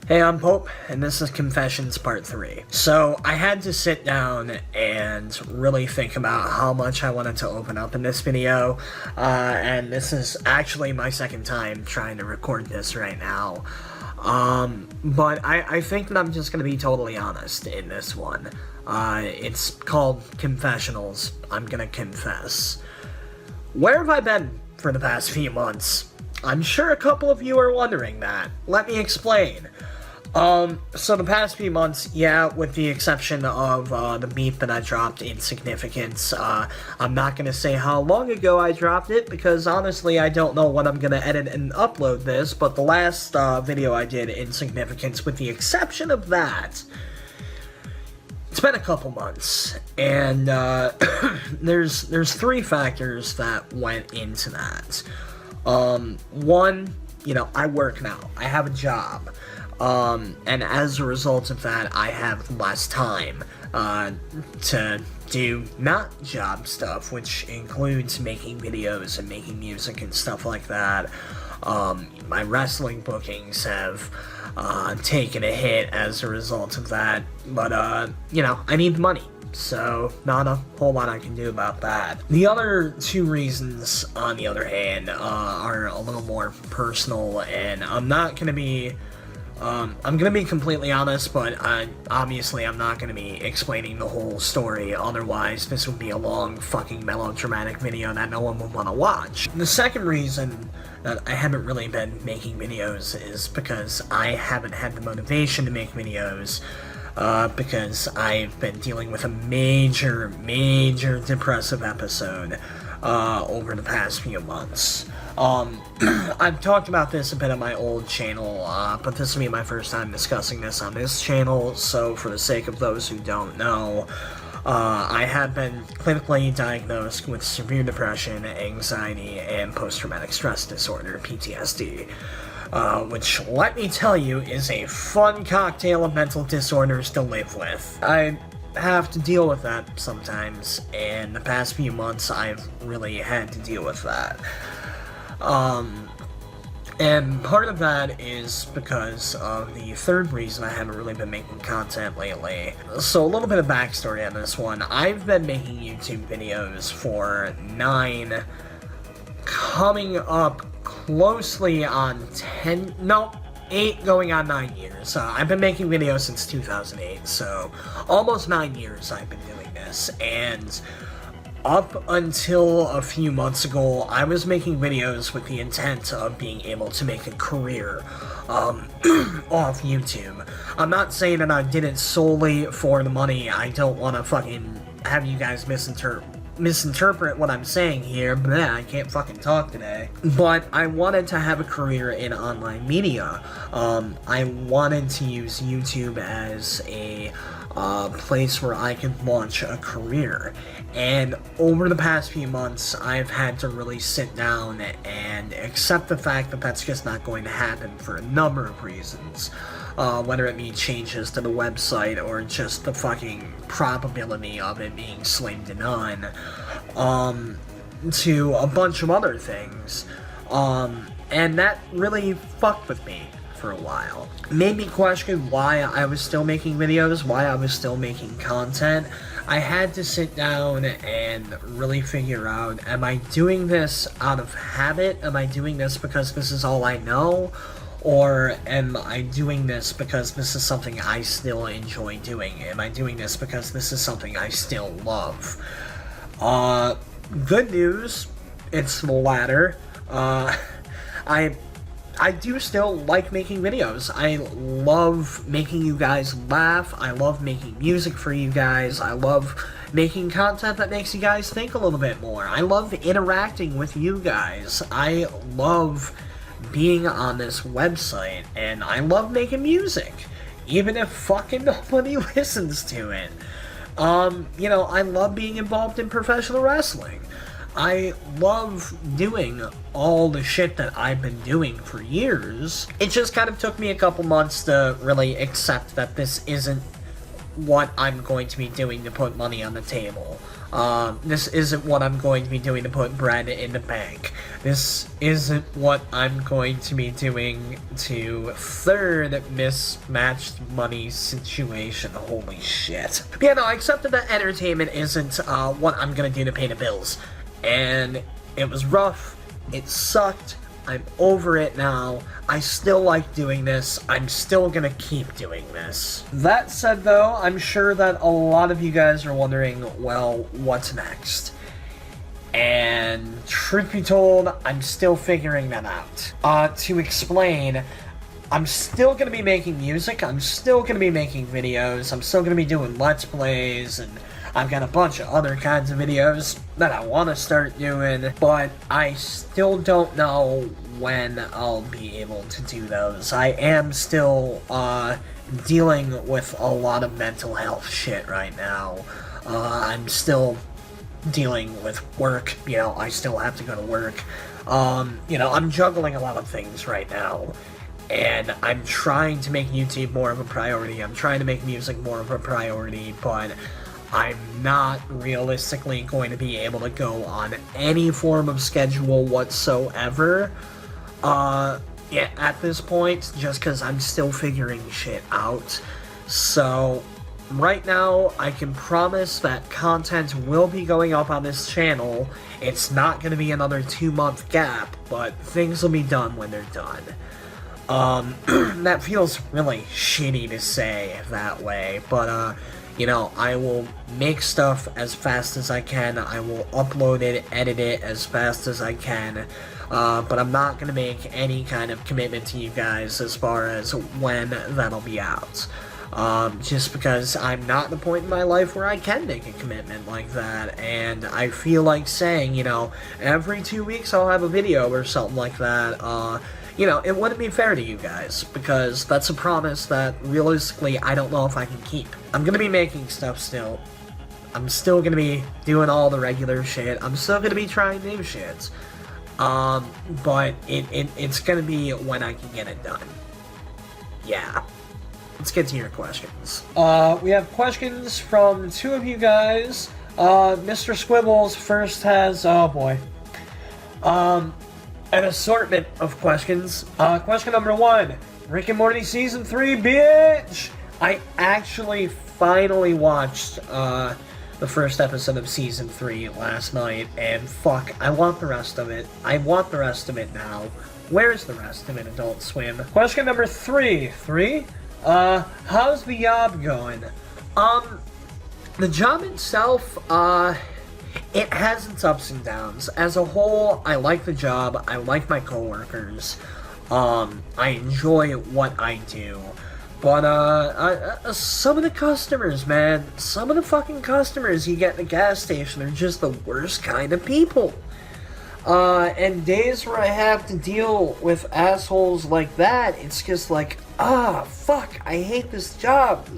Hey, I'm Pope, and this is Confessions Part 3. So, I had to sit down and really think about how much I wanted to open up in this video, and this is actually my second time trying to record this right now. But I think that I'm just gonna be totally honest in this one. It's called Confessionals. I'm gonna confess. Where have I been for the past few months? I'm sure a couple of you are wondering that. Let me explain. So the past few months, yeah, with the exception of, the meat that I dropped in Significance, I'm not gonna say how long ago I dropped it, because honestly, I don't know when I'm gonna edit and upload this, but the last, video I did in Significance, with the exception of that, it's been a couple months, and, there's three factors that went into that. One, I work now. I have a job. And as a result of that, I have less time, to do not job stuff, which includes making videos and making music and stuff like that. My wrestling bookings have, taken a hit as a result of that, but, I need money. So, not a whole lot I can do about that. The other two reasons, on the other hand, are a little more personal, and I'm not gonna be, I'm gonna be completely honest, but obviously I'm not gonna be explaining the whole story, otherwise this would be a long fucking melodramatic video that no one would want to watch. The second reason that I haven't really been making videos is because I haven't had the motivation to make videos, because I've been dealing with a major depressive episode, over the past few months. I've talked about this a bit on my old channel, but this will be my first time discussing this on this channel, so for the sake of those who don't know, I have been clinically diagnosed with severe depression, anxiety, and post-traumatic stress disorder, PTSD. Which, let me tell you, is a fun cocktail of mental disorders to live with. I have to deal with that sometimes, and the past few months I've really had to deal with that. And part of that is because of the third reason I haven't really been making content lately. So a little bit of backstory on this one. I've been making YouTube videos for coming up closely on 8 going on 9 years. I've been making videos since 2008, so almost 9 years I've been doing this, and up until a few months ago, I was making videos with the intent of being able to make a career, off YouTube. I'm not saying that I did it solely for the money. I don't want to fucking have you guys misinterpret what I'm saying here, but I can't fucking talk today. But I wanted to have a career in online media. I wanted to use YouTube as a place where I could launch a career. And over the past few months, I've had to really sit down and accept the fact that that's just not going to happen for a number of reasons. Whether it be changes to the website or just the fucking probability of it being slim to none, to a bunch of other things. And that really fucked with me for a while. Made me question why I was still making videos, why I was still making content. I had to sit down and really figure out, am I doing this out of habit? Am I doing this because this is all I know? Or am I doing this because this is something I still enjoy doing? Am I doing this because this is something I still love? Good news, it's the latter. I do still like making videos. I love making you guys laugh. I love making music for you guys. I love making content that makes you guys think a little bit more. I love interacting with you guys. I love being on this website, and I love making music, even if fucking nobody listens to it. I love being involved in professional wrestling. I love doing all the shit that I've been doing for years. It just kind of took me a couple months to really accept that this isn't what I'm going to be doing to put money on the table. This isn't what I'm going to be doing to put bread in the bank. This isn't what I'm going to be doing to third mismatched money situation. Holy shit. But yeah, no, I accepted that entertainment isn't what I'm gonna do to pay the bills. And it was rough. It sucked. I'm over it now. I still like doing this. I'm still gonna keep doing this. That said though, I'm sure that a lot of you guys are wondering, well, what's next? And truth be told, I'm still figuring that out. To explain, I'm still gonna be making music, I'm still gonna be making videos, I'm still gonna be doing Let's Plays, and I've got a bunch of other kinds of videos that I want to start doing, but I still don't know when I'll be able to do those. I am still dealing with a lot of mental health shit right now. I'm still dealing with work, you know, I still have to go to work. You know, I'm juggling a lot of things right now. And I'm trying to make YouTube more of a priority, I'm trying to make music more of a priority, but I'm not realistically going to be able to go on any form of schedule whatsoever, yeah, at this point, just because I'm still figuring shit out. So, right now, I can promise that content will be going up on this channel. It's not going to be another 2-month gap, but things will be done when they're done. That feels really shitty to say that way, but, you know, I will make stuff as fast as I can, I will upload it, edit it as fast as I can, but I'm not going to make any kind of commitment to you guys as far as when that'll be out. Just because I'm not at the point in my life where I can make a commitment like that, and I feel like saying, you know, every 2 weeks I'll have a video or something like that, you know, it wouldn't be fair to you guys, because that's a promise that, realistically, I don't know if I can keep. I'm gonna be making stuff still. I'm still gonna be doing all the regular shit. I'm still gonna be trying new shit. But it's gonna be when I can get it done. Yeah. Let's get to your questions. We have questions from 2 of you guys. Mr. Squibbles first has, oh boy. An assortment of questions. Question number 1. Rick and Morty Season 3, bitch! I actually finally watched, the first episode of Season 3 last night, and fuck, I want the rest of it. I want the rest of it now. Where's the rest of it, Adult Swim? Question number 3. How's the job going? The job itself, it has its ups and downs. As a whole, I like the job, I like my coworkers, I enjoy what I do, but, some of the customers, man, some of the fucking customers you get in the gas station are just the worst kind of people. And days where I have to deal with assholes like that, it's just like, fuck, I hate this job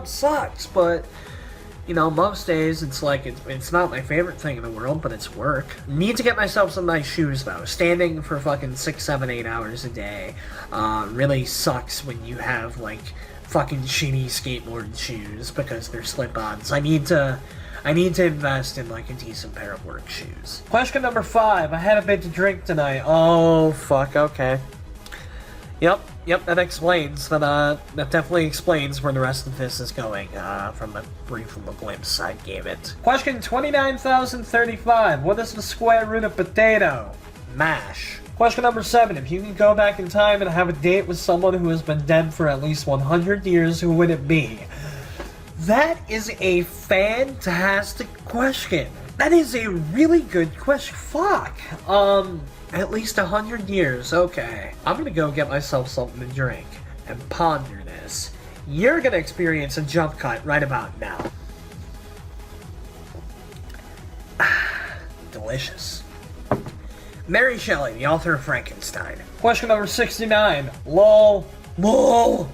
sucks, but, you know, most days it's like, it's not my favorite thing in the world, but it's work. Need to get myself some nice shoes, though. Standing for fucking 6, 7, 8 hours a day, really sucks when you have, like, fucking shitty skateboard shoes, because they're slip-ons. I need to invest in, like, a decent pair of work shoes. Question number 5. I had a bit to drink tonight. Oh, fuck, okay. Yep, that explains, that definitely explains where the rest of this is going, from the brief little glimpse I gave it. Question 29,035. What is the square root of potato? Mash. Question number 7. If you can go back in time and have a date with someone who has been dead for at least 100 years, who would it be? That is a fantastic question. That is a really good question. Fuck. At least 100 years, okay. I'm gonna go get myself something to drink and ponder this. You're gonna experience a jump cut right about now. Delicious. Mary Shelley, the author of Frankenstein. Question number 69. LOL.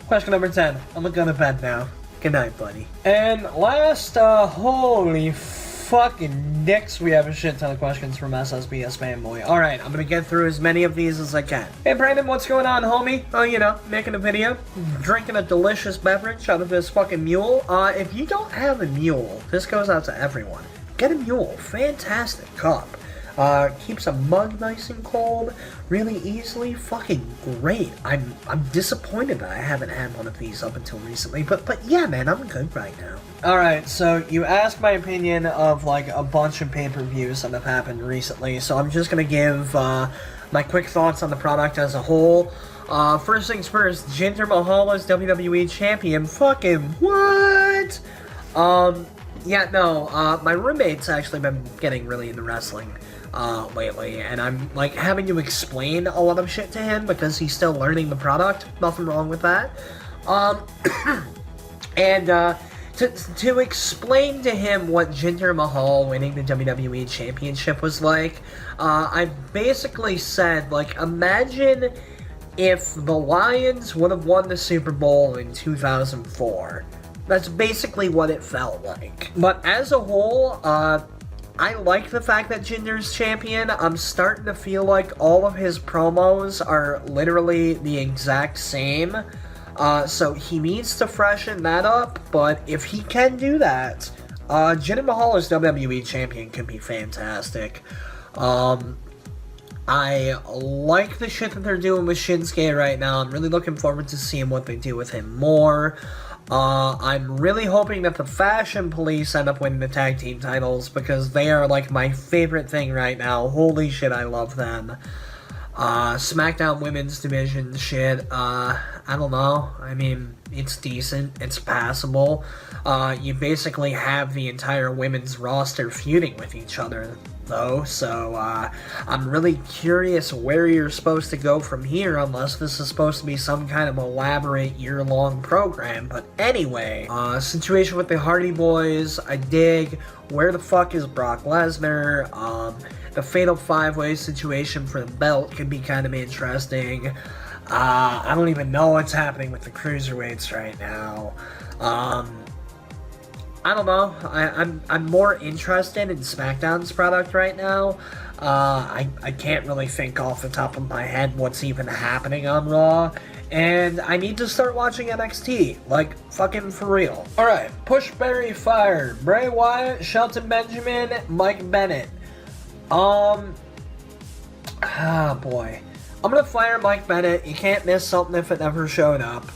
Question number 10. I'm gonna go to bed now. Good night, buddy. And last, holy fucking dicks, we have a shit ton of questions from SSBS Fanboy. Alright, I'm gonna get through as many of these as I can. Hey Brandon, what's going on, homie? Oh, you know, making a video, drinking a delicious beverage out of this fucking mule. If you don't have a mule, this goes out to everyone. get a mule. Fantastic cup. Keeps a mug nice and cold really easily. Fucking great. I'm disappointed that I haven't had one of these up until recently, but yeah, man, I'm good right now. Alright, so you asked my opinion of like a bunch of pay-per-views that have happened recently, so I'm just gonna give my quick thoughts on the product as a whole. First things first, Jinder Mahal is WWE Champion. Fucking what? Yeah, no, my roommate's actually been getting really into wrestling lately, and I'm like having to explain a lot of shit to him because he's still learning the product. Nothing wrong with that. And to explain to him what Jinder Mahal winning the WWE Championship was like, I basically said, like, imagine if the Lions would have won the Super Bowl in 2004. That's basically what it felt like. But as a whole, I like the fact that Jinder's champion. I'm starting to feel like all of his promos are literally the exact same. So he needs to freshen that up, but if he can do that, Jinder Mahal as WWE champion could be fantastic. I like the shit that they're doing with Shinsuke right now. I'm really looking forward to seeing what they do with him more. I'm really hoping that the Fashion Police end up winning the tag team titles because they are like my favorite thing right now. Holy shit, I love them. SmackDown Women's Division shit, I don't know. I mean, it's decent. It's passable. You basically have the entire women's roster feuding with each other, though, so I'm really curious where you're supposed to go from here, unless this is supposed to be some kind of elaborate year-long program. But anyway, situation with the Hardy Boys, I dig. Where the fuck is Brock Lesnar? The Fatal 5-Way situation for the belt could be kind of interesting. I don't even know what's happening with the Cruiserweights right now. I don't know. I'm more interested in SmackDown's product right now. I can't really think off the top of my head what's even happening on Raw. And I need to start watching NXT. Like, fucking for real. Alright, Pushberry fired. Bray Wyatt, Shelton Benjamin, Mike Bennett. Boy. I'm gonna fire Mike Bennett. You can't miss something if it never showed up.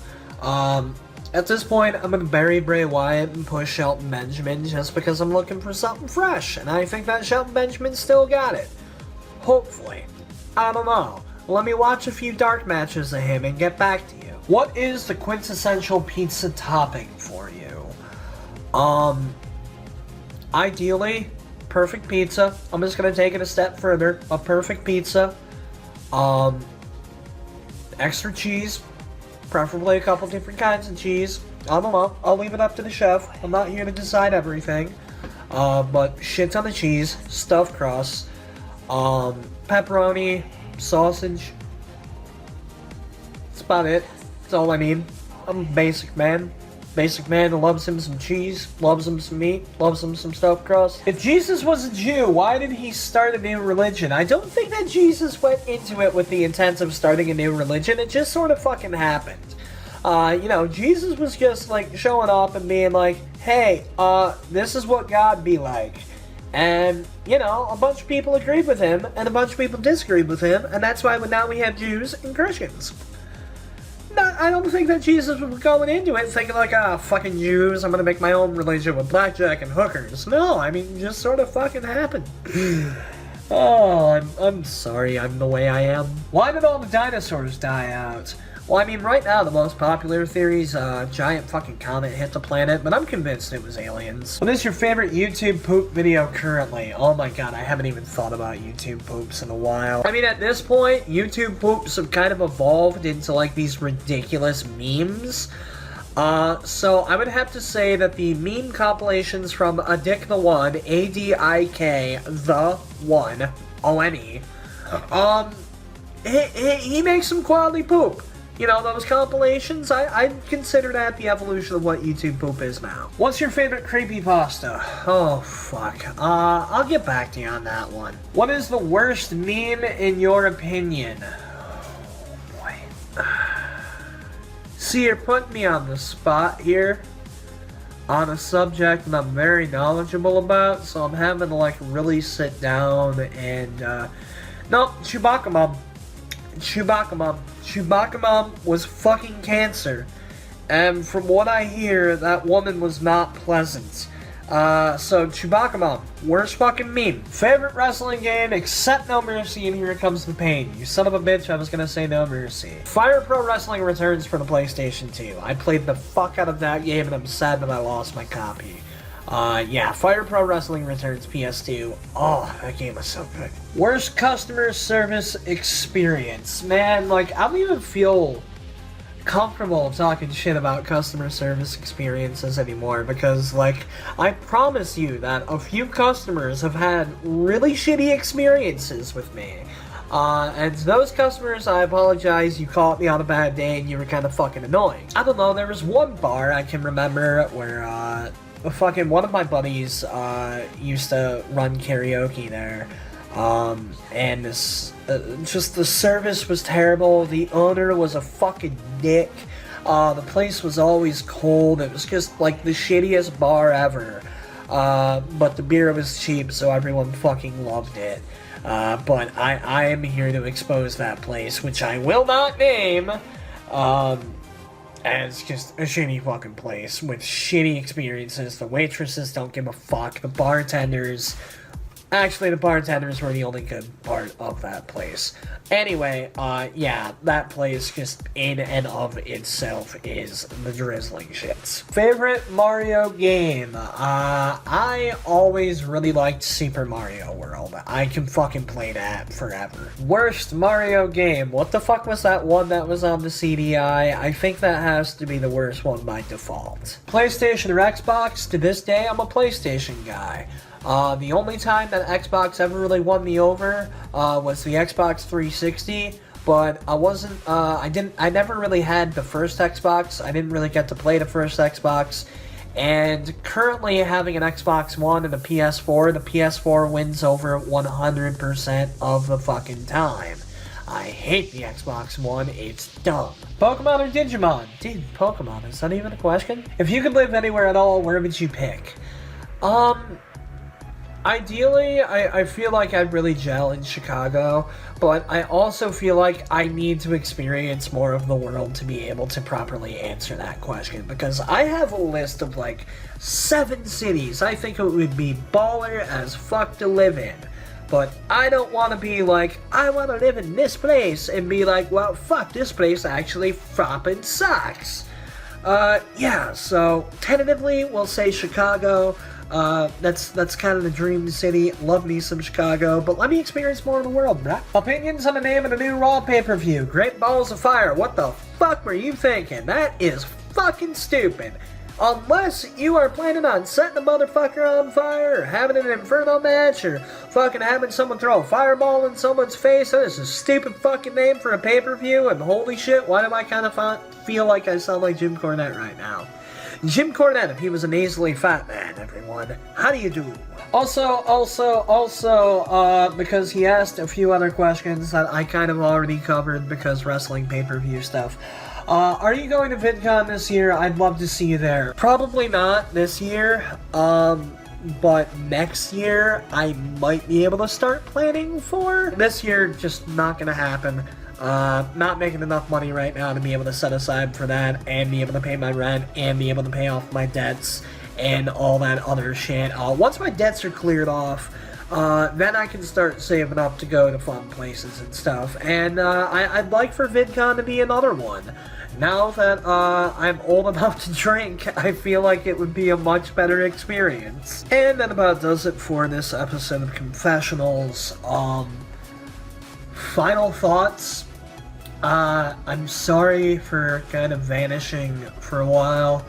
At this point, I'm gonna bury Bray Wyatt and push Shelton Benjamin just because I'm looking for something fresh, and I think that Shelton Benjamin still got it. Hopefully. I don't know. Let me watch a few dark matches of him and get back to you. What is the quintessential pizza topping for you? Ideally, perfect pizza. I'm just gonna take it a step further. A perfect pizza. Extra cheese. Preferably a couple different kinds of cheese. I don't know. I'll leave it up to the chef. I'm not here to decide everything. But shit ton of cheese, stuffed crust, pepperoni, sausage. That's about it. That's all I need. I'm a basic man. Basic man who loves him some cheese, loves him some meat, loves him some stuffed crust. If Jesus was a Jew, why did he start a new religion? I don't think that Jesus went into it with the intent of starting a new religion. It just sort of fucking happened. You know, Jesus was just like showing up and being like, hey, this is what God be like. And, you know, a bunch of people agreed with him and a bunch of people disagreed with him, and that's why now we have Jews and Christians. I don't think that Jesus was going into it thinking like, fucking Jews, I'm gonna make my own religion with blackjack and hookers. No, I mean, it just sort of fucking happened. Oh, I'm sorry I'm the way I am. Why did all the dinosaurs die out? Well, I mean, right now the most popular theory is a giant fucking comet hit the planet, but I'm convinced it was aliens. What is your favorite YouTube poop video currently? Oh my god, I haven't even thought about YouTube poops in a while. I mean, at this point, YouTube poops have kind of evolved into like these ridiculous memes. So I would have to say that the meme compilations from Adik the One, A-D-I-K, the One, O-N-E, he makes some quality poop. You know, those compilations, I'd consider that the evolution of what YouTube poop is now. What's your favorite creepypasta? Oh, fuck. I'll get back to you on that one. What is the worst meme in your opinion? Oh, boy. See, you're putting me on the spot here. on a subject that I'm very knowledgeable about, so I'm having to like really sit down and no, Chewbacca Mom. Chewbacca Mom was fucking cancer. And from what I hear, that woman was not pleasant. So Chewbacca Mom, worst fucking meme. Favorite wrestling game except No Mercy, and Here Comes the Pain. You son of a bitch, I was gonna say No Mercy. Fire Pro Wrestling Returns for the PlayStation 2. I played the fuck out of that game and I'm sad that I lost my copy. Yeah, Fire Pro Wrestling Returns PS2. Oh, that game was so good. Worst customer service experience. Man, like, I don't even feel comfortable talking shit about customer service experiences anymore because, like, I promise you that a few customers have had really shitty experiences with me. And to those customers, I apologize, you caught me on a bad day and you were kind of fucking annoying. I don't know, there was one bar I can remember where, fucking one of my buddies, used to run karaoke there. And this, just the service was terrible, the owner was a fucking dick, the place was always cold, it was just like the shittiest bar ever, but the beer was cheap, so everyone fucking loved it, but I am here to expose that place, which I will not name, as just a shitty fucking place, with shitty experiences. The waitresses don't give a fuck, the bartenders... Actually, the bartenders were the only good part of that place. Anyway, yeah, that place just in and of itself is the drizzling shits. Favorite Mario game? I always really liked Super Mario World. I can fucking play that forever. Worst Mario game? What the fuck was that one that was on the CDI? I think that has to be the worst one by default. PlayStation or Xbox? To this day, I'm a PlayStation guy. The only time that Xbox ever really won me over, was the Xbox 360, but I never really had the first Xbox, I didn't really get to play the first Xbox, and currently having an Xbox One and a PS4, the PS4 wins over 100% of the fucking time. I hate the Xbox One, it's dumb. Pokemon or Digimon? Dude, Pokemon, is that even a question? If you could live anywhere at all, where would you pick? Ideally, I feel like I'd really gel in Chicago, but I also feel like I need to experience more of the world to be able to properly answer that question, because I have a list of like 7 cities I think it would be baller as fuck to live in, but I don't want to be like, I want to live in this place, and be like, well, fuck, this place actually flopping sucks. Yeah, so tentatively we'll say Chicago. That's kind of the dream city. Love me some Chicago, but let me experience more of the world, bruh. Opinions on the name of the new Raw pay-per-view. Great Balls of Fire. What the fuck were you thinking? That is fucking stupid. Unless you are planning on setting the motherfucker on fire, or having an inferno match, or fucking having someone throw a fireball in someone's face. That is a stupid fucking name for a pay-per-view, and holy shit, why do I kind of feel like I sound like Jim Cornette right now? Jim Cornette, if he was a nasally fat man, everyone. How do you do? Also, because he asked a few other questions that I kind of already covered because wrestling pay-per-view stuff. Are you going to VidCon this year? I'd love to see you there. Probably not this year, but next year I might be able to start planning for. This year, just not gonna happen. Not making enough money right now to be able to set aside for that, and be able to pay my rent, and be able to pay off my debts, and all that other shit. Once my debts are cleared off, then I can start saving up to go to fun places and stuff, and I'd like for VidCon to be another one. Now that I'm old enough to drink, I feel like it would be a much better experience. And that about does it for this episode of Confessionals. Final thoughts. I'm sorry for kind of vanishing for a while,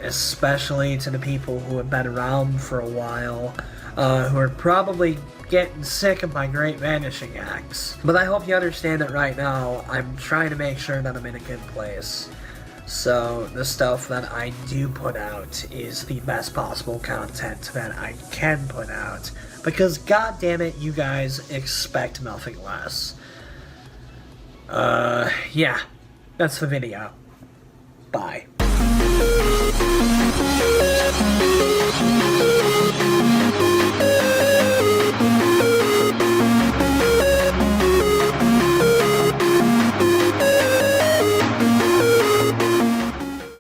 especially to the people who have been around for a while, who are probably getting sick of my great vanishing acts. But I hope you understand that right now, I'm trying to make sure that I'm in a good place. So the stuff that I do put out is the best possible content that I can put out. Because god damn it, you guys expect nothing less. Yeah, that's the video. Bye.